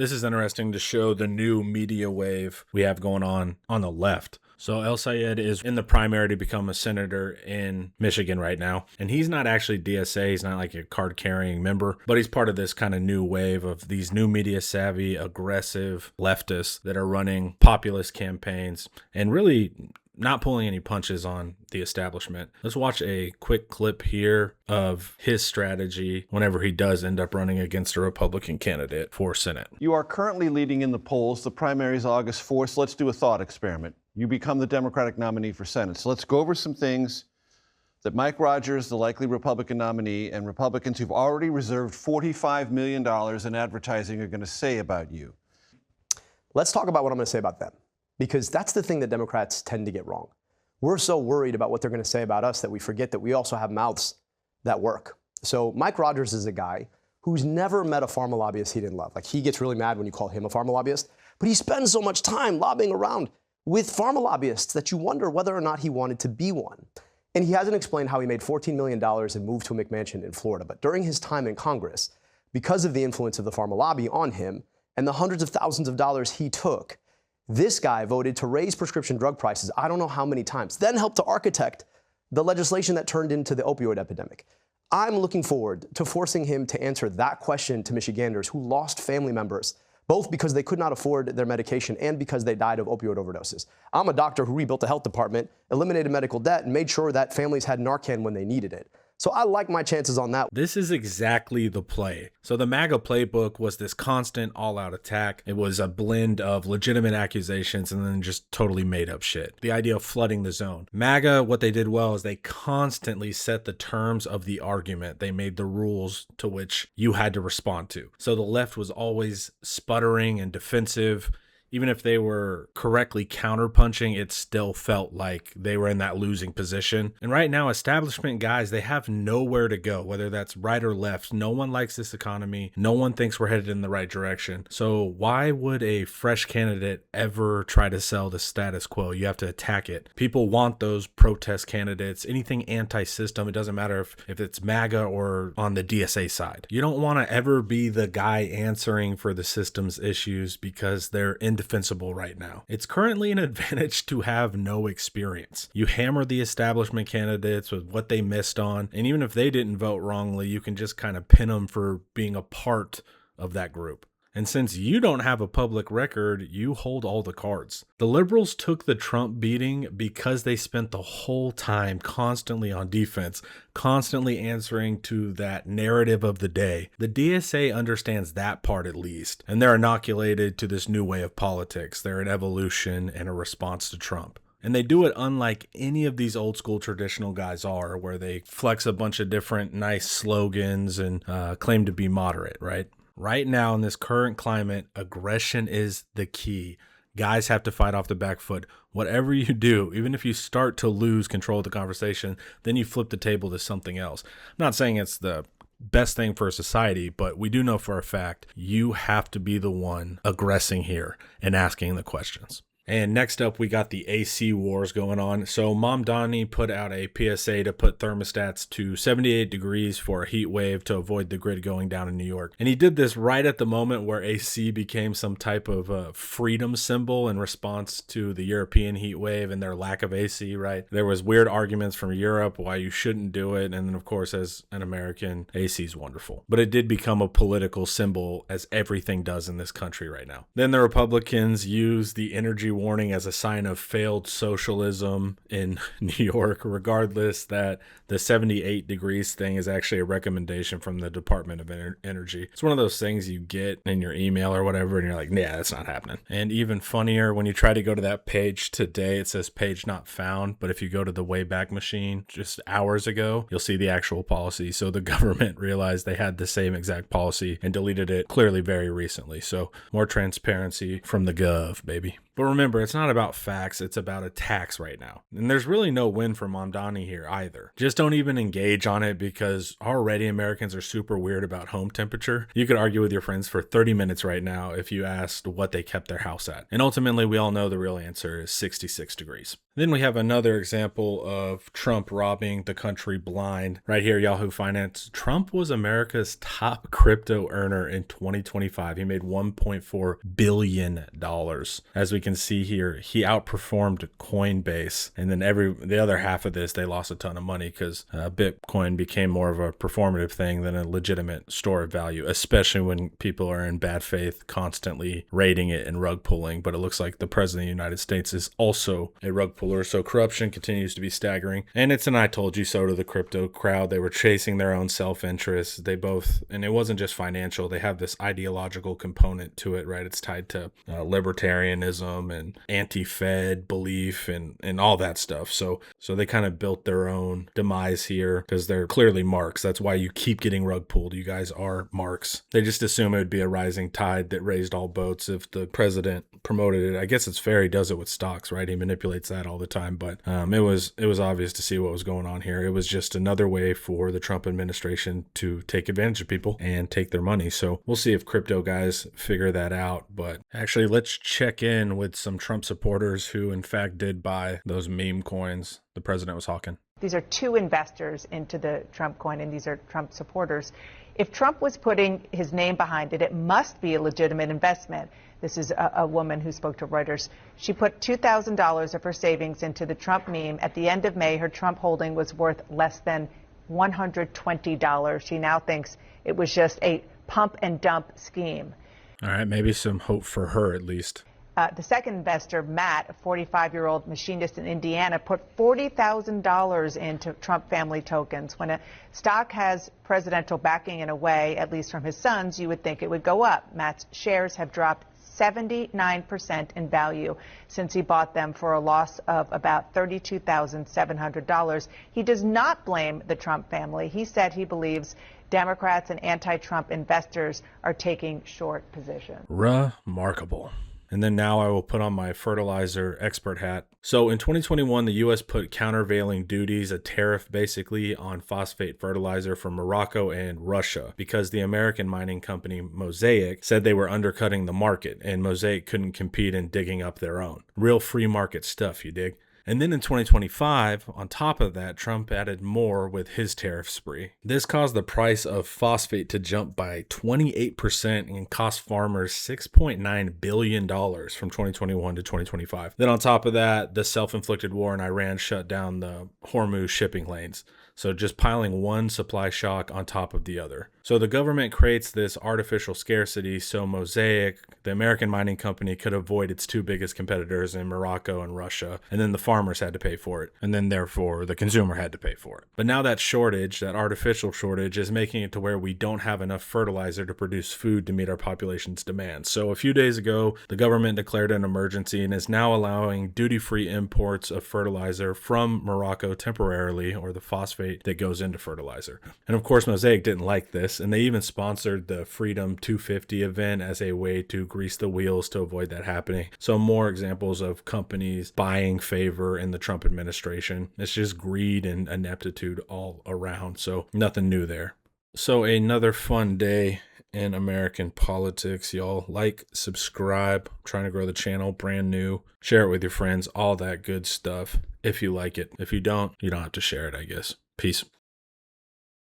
This is interesting to show the new media wave we have going on the left. So El Sayed is in the primary to become a senator in Michigan right now. And he's not actually DSA. He's not like a card carrying member, but he's part of this kind of new wave of these new media savvy, aggressive leftists that are running populist campaigns and really not pulling any punches on the establishment. Let's watch a quick clip here of his strategy whenever he does end up running against a Republican candidate for Senate. You are currently leading in the polls. The primary is August 4th. So let's do a thought experiment. You become the Democratic nominee for Senate. So let's go over some things that Mike Rogers, the likely Republican nominee, and Republicans who've already reserved $45 million in advertising are going to say about you. Let's talk about what I'm going to say about them, because that's the thing that Democrats tend to get wrong. We're so worried about what they're going to say about us that we forget that we also have mouths that work. So Mike Rogers is a guy who's never met a pharma lobbyist he didn't love. Like, he gets really mad when you call him a pharma lobbyist, but he spends so much time lobbying around with pharma lobbyists that you wonder whether or not he wanted to be one. And he hasn't explained how he made $14 million and moved to a McMansion in Florida. But during his time in Congress, because of the influence of the pharma lobby on him and the hundreds of thousands of dollars he took, this guy voted to raise prescription drug prices I don't know how many times, then helped to architect the legislation that turned into the opioid epidemic. I'm looking forward to forcing him to answer that question to Michiganders who lost family members, both because they could not afford their medication and because they died of opioid overdoses. I'm a doctor who rebuilt the health department, eliminated medical debt, and made sure that families had Narcan when they needed it. So I like my chances on that. This is exactly the play. So the MAGA playbook was this constant all-out attack. It was a blend of legitimate accusations and then just totally made up shit. The idea of flooding the zone. MAGA, what they did well is they constantly set the terms of the argument. They made the rules to which you had to respond to. So the left was always sputtering and defensive. Even if they were correctly counterpunching, it still felt like they were in that losing position. And right now, establishment guys, they have nowhere to go, whether that's right or left. No one likes this economy. No one thinks we're headed in the right direction. So why would a fresh candidate ever try to sell the status quo? You have to attack it. People want those protest candidates, anything anti-system. It doesn't matter if it's MAGA or on the DSA side. You don't want to ever be the guy answering for the system's issues because they're indefensible right now. It's currently an advantage to have no experience. You hammer the establishment candidates with what they missed on, and even if they didn't vote wrongly, you can just kind of pin them for being a part of that group. And since you don't have a public record, you hold all the cards. The liberals took the Trump beating because they spent the whole time constantly on defense, constantly answering to that narrative of the day. The DSA understands that part at least, and they're inoculated to this new way of politics. They're an evolution and a response to Trump. And they do it unlike any of these old school traditional guys are, where they flex a bunch of different nice slogans and claim to be moderate, right? Right now in this current climate, aggression is the key. Guys have to fight off the back foot. Whatever you do, even if you start to lose control of the conversation, then you flip the table to something else. I'm not saying it's the best thing for society, but we do know for a fact you have to be the one aggressing here and asking the questions. And next up, we got the AC wars going on. So Mamdani put out a PSA to put thermostats to 78 degrees for a heat wave to avoid the grid going down in New York. And he did this right at the moment where AC became some type of freedom symbol in response to the European heat wave and their lack of AC, right? There was weird arguments from Europe why you shouldn't do it. And then, of course, as an American, AC is wonderful. But it did become a political symbol, as everything does in this country right now. Then the Republicans used the energy warning as a sign of failed socialism in New York, regardless that the 78 degrees thing is actually a recommendation from the Department of Energy. It's one of those things you get in your email or whatever, and you're like, yeah, that's not happening. And even funnier, when you try to go to that page today, it says page not found. But if you go to the Wayback Machine just hours ago, you'll see the actual policy. So the government realized they had the same exact policy and deleted it clearly very recently. So more transparency from the gov, baby. But remember, it's not about facts, it's about attacks right now. And there's really no win for Mamdani here either. Just don't even engage on it because already Americans are super weird about home temperature. You could argue with your friends for 30 minutes right now if you asked what they kept their house at. And ultimately, we all know the real answer is 66 degrees. Then we have another example of Trump robbing the country blind. Right here, Yahoo Finance. Trump was America's top crypto earner in 2025. He made $1.4 billion. As we can see here, he outperformed Coinbase. And then the other half of this, they lost a ton of money because Bitcoin became more of a performative thing than a legitimate store of value, especially when people are in bad faith, constantly raiding it and rug pulling. But it looks like the president of the United States is also a rug puller. So corruption continues to be staggering. And it's an I told you so to the crypto crowd. They were chasing their own self-interest. And it wasn't just financial. They have this ideological component to it, right? It's tied to libertarianism and anti-Fed belief and all that stuff. So they kind of built their own demise here because they're clearly marks. That's why you keep getting rug pulled. You guys are marks. They just assume it would be a rising tide that raised all boats if the president promoted it. I guess it's fair. He does it with stocks, right? He manipulates that all the time. But it was obvious to see what was going on here. It was just another way for the Trump administration to take advantage of people and take their money. So we'll see if crypto guys figure that out. But actually, let's check in with some Trump supporters who in fact did buy those meme coins the president was hawking. These are two investors into the Trump coin, and these are Trump supporters. If Trump was putting his name behind it, it must be a legitimate investment. This is a woman who spoke to Reuters. She put $2,000 of her savings into the Trump meme. At the end of May, her Trump holding was worth less than $120. She now thinks it was just a pump and dump scheme. All right, maybe some hope for her at least. The second investor, Matt, a 45-year-old machinist in Indiana, put $40,000 into Trump family tokens. When a stock has presidential backing in a way, at least from his sons, you would think it would go up. Matt's shares have dropped 79% in value since he bought them for a loss of about $32,700. He does not blame the Trump family. He said he believes Democrats and anti-Trump investors are taking short position. Remarkable. And then now I will put on my fertilizer expert hat. So in 2021, the U.S. put countervailing duties, a tariff basically, on phosphate fertilizer from Morocco and Russia because the American mining company Mosaic said they were undercutting the market and Mosaic couldn't compete in digging up their own. Real free market stuff, you dig? And then in 2025, on top of that, Trump added more with his tariff spree. This caused the price of phosphate to jump by 28% and cost farmers $6.9 billion from 2021 to 2025. Then on top of that, the self-inflicted war in Iran shut down the Hormuz shipping lanes. So just piling one supply shock on top of the other. So the government creates this artificial scarcity so Mosaic, the American mining company, could avoid its two biggest competitors in Morocco and Russia. And then the farmers had to pay for it. And then therefore the consumer had to pay for it. But now that shortage, that artificial shortage, is making it to where we don't have enough fertilizer to produce food to meet our population's demands. So a few days ago, the government declared an emergency and is now allowing duty-free imports of fertilizer from Morocco temporarily, or the phosphate that goes into fertilizer. And of course, Mosaic didn't like this, and they even sponsored the Freedom 250 event as a way to grease the wheels to avoid that happening. So more examples of companies buying favor in the Trump administration. It's just greed and ineptitude all around. So nothing new there. So another fun day in American politics, y'all. Like, subscribe. I'm trying to grow the channel, brand new. Share it with your friends, all that good stuff if you like it. If you don't have to share it, I guess. Peace.